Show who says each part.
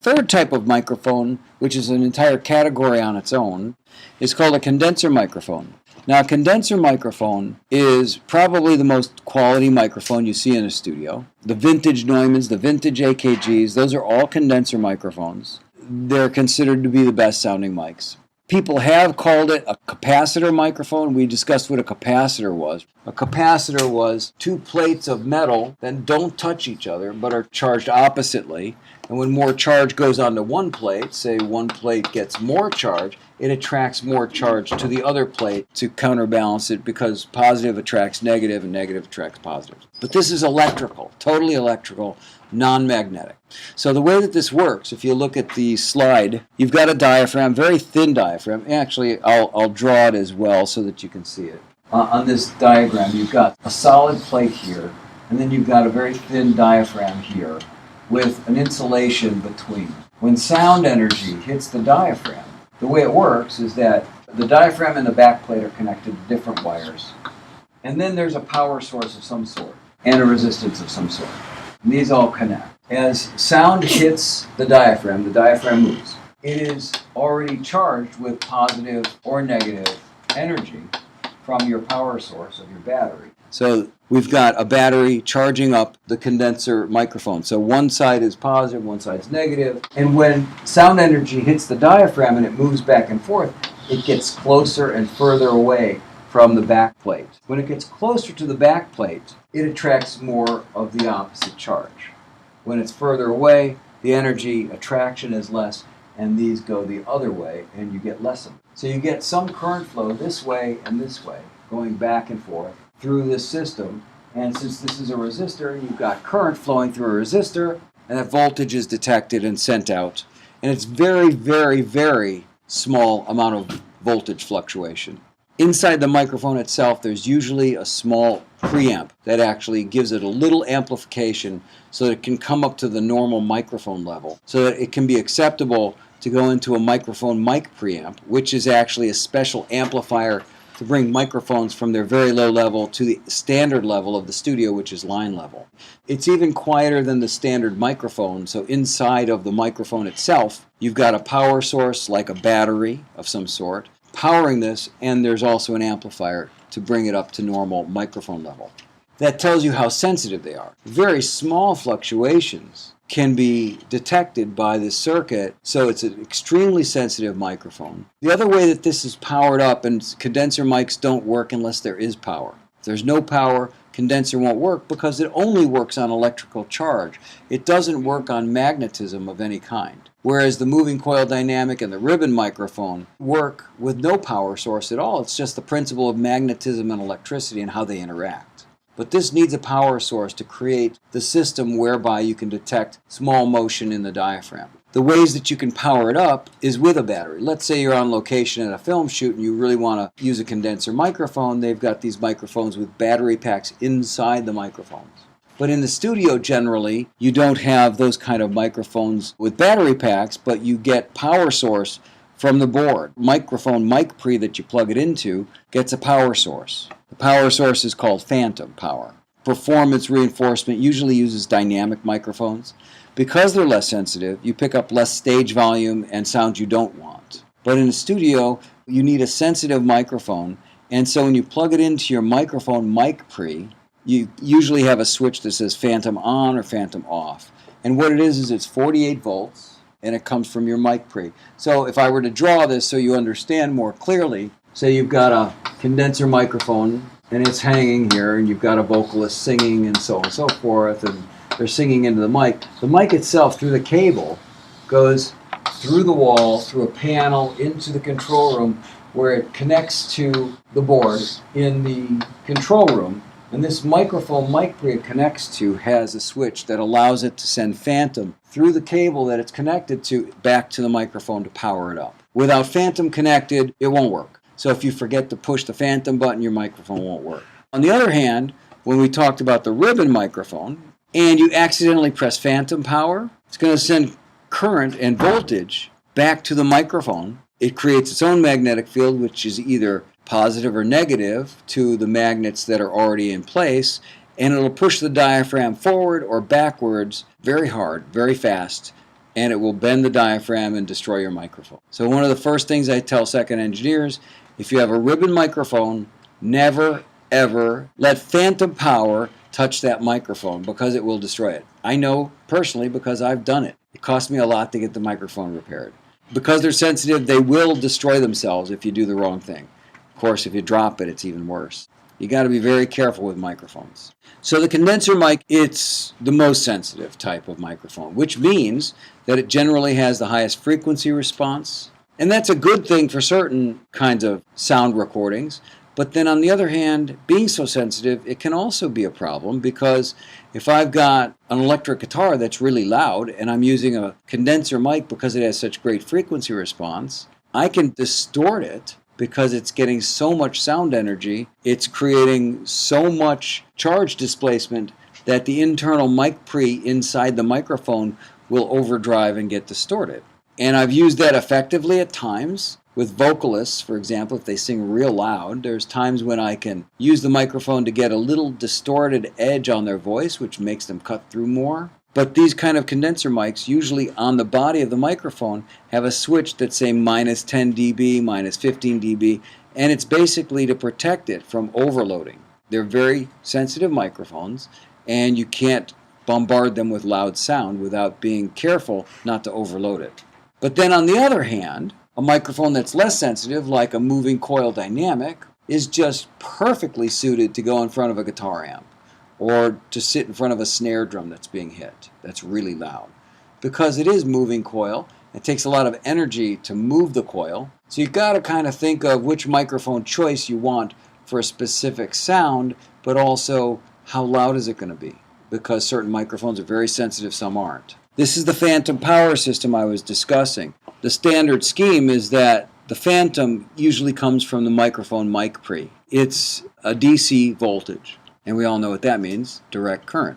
Speaker 1: Third type of microphone, which is an entire category on its own, is called a condenser microphone. Now, a condenser microphone is probably the most quality microphone you see in a studio. The vintage Neumanns, the vintage AKGs, those are all condenser microphones. They're considered to be the best sounding mics. People have called it a capacitor microphone. We discussed what a capacitor was. A capacitor was two plates of metal that don't touch each other but are charged oppositely. And when more charge goes onto one plate, say one plate gets more charge, it attracts more charge to the other plate to counterbalance it because positive attracts negative and negative attracts positive. But this is electrical, totally electrical, non-magnetic. So the way that this works, if you look at the slide, you've got a diaphragm, very thin diaphragm. Actually, I'll draw it as well so that you can see it. On this diagram, you've got a solid plate here, and then you've got a very thin diaphragm here with an insulation between. When sound energy hits the diaphragm, the way it works is that the diaphragm and the back plate are connected to different wires. And then there's a power source of some sort and a resistance of some sort. And these all connect. As sound hits the diaphragm moves. It is already charged with positive or negative energy from your power source of your battery. So we've got a battery charging up the condenser microphone. So one side is positive, one side is negative. And when sound energy hits the diaphragm and it moves back and forth, it gets closer and further away from the back plate. When it gets closer to the back plate, it attracts more of the opposite charge. When it's further away, the energy attraction is less, and these go the other way, and you get less of it. So you get some current flow this way and this way, going back and forth through this system. And since this is a resistor, you've got current flowing through a resistor, and that voltage is detected and sent out. And it's very, very, very small amount of voltage fluctuation. Inside the microphone itself, there's usually a small preamp that actually gives it a little amplification so that it can come up to the normal microphone level, so that it can be acceptable to go into a microphone mic preamp, which is actually a special amplifier to bring microphones from their very low level to the standard level of the studio, which is line level. It's even quieter than the standard microphone, so inside of the microphone itself, you've got a power source like a battery of some sort powering this, and there's also an amplifier to bring it up to normal microphone level. That tells you how sensitive they are. Very small fluctuations can be detected by this circuit, so it's an extremely sensitive microphone. The other way that this is powered up, and condenser mics don't work unless there is power. If there's no power, condenser won't work because it only works on electrical charge. It doesn't work on magnetism of any kind. Whereas the moving coil dynamic and the ribbon microphone work with no power source at all. It's just the principle of magnetism and electricity and how they interact. But this needs a power source to create the system whereby you can detect small motion in the diaphragm. The ways that you can power it up is with a battery. Let's say you're on location at a film shoot and you really want to use a condenser microphone. They've got these microphones with battery packs inside the microphones. But in the studio, generally, you don't have those kind of microphones with battery packs, but you get power source from the board. Microphone mic pre that you plug it into gets a power source. The power source is called phantom power. Performance reinforcement usually uses dynamic microphones. Because they're less sensitive, you pick up less stage volume and sounds you don't want. But in a studio, you need a sensitive microphone, and so when you plug it into your microphone mic pre, you usually have a switch that says phantom on or phantom off. And what it is it's 48 volts, and it comes from your mic pre. So if I were to draw this so you understand more clearly, say you've got a condenser microphone, and it's hanging here, and you've got a vocalist singing and so on and so forth, and they're singing into the mic. The mic itself, through the cable, goes through the wall, through a panel, into the control room, where it connects to the board in the control room. And this microphone mic pre it connects to has a switch that allows it to send phantom through the cable that it's connected to back to the microphone to power it up. Without phantom connected, it won't work. So if you forget to push the phantom button, your microphone won't work. On the other hand, when we talked about the ribbon microphone, and you accidentally press phantom power, it's going to send current and voltage back to the microphone. It creates its own magnetic field, which is either positive or negative to the magnets that are already in place, and it'll push the diaphragm forward or backwards very hard, very fast, and it will bend the diaphragm and destroy your microphone. So one of the first things I tell second engineers, if you have a ribbon microphone, never ever let phantom power touch that microphone because it will destroy it. I know personally because I've done it. It cost me a lot to get the microphone repaired. Because they're sensitive, they will destroy themselves if you do the wrong thing. Of course, if you drop it, it's even worse. You got to be very careful with microphones. So the condenser mic, it's the most sensitive type of microphone, which means that it generally has the highest frequency response. And that's a good thing for certain kinds of sound recordings. But then on the other hand, being so sensitive, it can also be a problem because if I've got an electric guitar that's really loud and I'm using a condenser mic because it has such great frequency response, I can distort it because it's getting so much sound energy, it's creating so much charge displacement that the internal mic pre inside the microphone will overdrive and get distorted. And I've used that effectively at times. With vocalists, for example, if they sing real loud, there's times when I can use the microphone to get a little distorted edge on their voice, which makes them cut through more. But these kind of condenser mics, usually on the body of the microphone, have a switch that's, say, minus 10 dB, minus 15 dB, and it's basically to protect it from overloading. They're very sensitive microphones, and you can't bombard them with loud sound without being careful not to overload it. But then on the other hand, a microphone that's less sensitive, like a moving coil dynamic, is just perfectly suited to go in front of a guitar amp or to sit in front of a snare drum that's being hit, that's really loud. Because it is moving coil, it takes a lot of energy to move the coil, so you've got to kind of think of which microphone choice you want for a specific sound, but also how loud is it going to be, because certain microphones are very sensitive, some aren't. This is the phantom power system I was discussing. The standard scheme is that the phantom usually comes from the microphone mic pre. It's a DC voltage, and we all know what that means, direct current.